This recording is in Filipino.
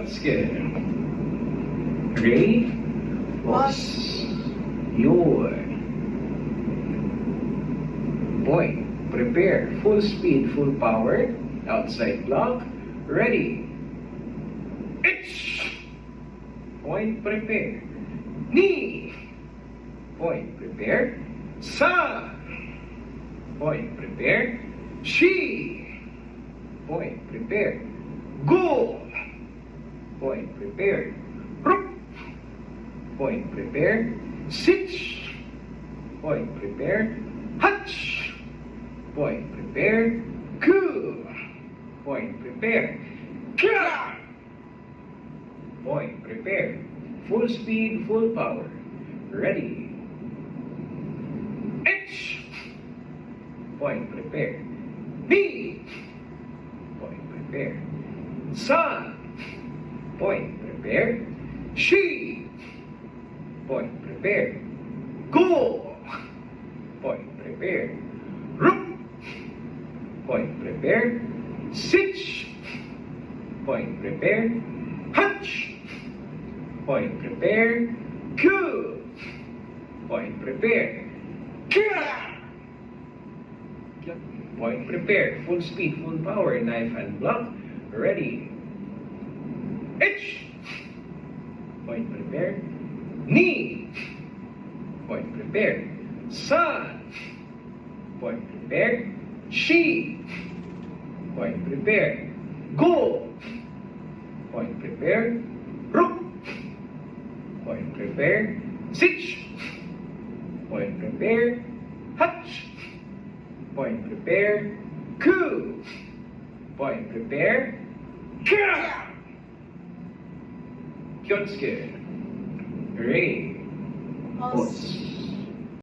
Kyotsuke. Ready? Boss. Your. Point. Prepare. Full speed, full power. Outside block. Ready. Ich. Point. Prepare. Ni. Point. Prepare. Sa. Point. Prepare. Shi. Point. Prepare. Go. Point. Prepare. Rup. Point. Prepare. Sitch. Point. Prepare. Hutch. Point. Prepare. Ku. Point. Prepare. Kya. Point. Prepare. Full speed, full power. Ready. H. Point. Prepare. Ni. Point. Prepare. Sa. Point. Prepare. She. Point. Prepare. Go. Point. Prepare. Rup. Point. Prepare. Sitch. Point. Prepare. Hutch. Point. Prepare. Ku. Point. Prepare. Kya. Point. Prepare. Full speed, full power. Knife and block. Ready. H. Point. Prepare. Ni. Point. Prepare. Sa. Point. Prepare. She. Point. Prepare. Go. Point. Prepare. Rup. Point. Prepare. Sitch. Point. Prepare. Hutch. Point. Prepare. Ku. Point. Prepare. Kya. Kyotsuke. Ready. Boss.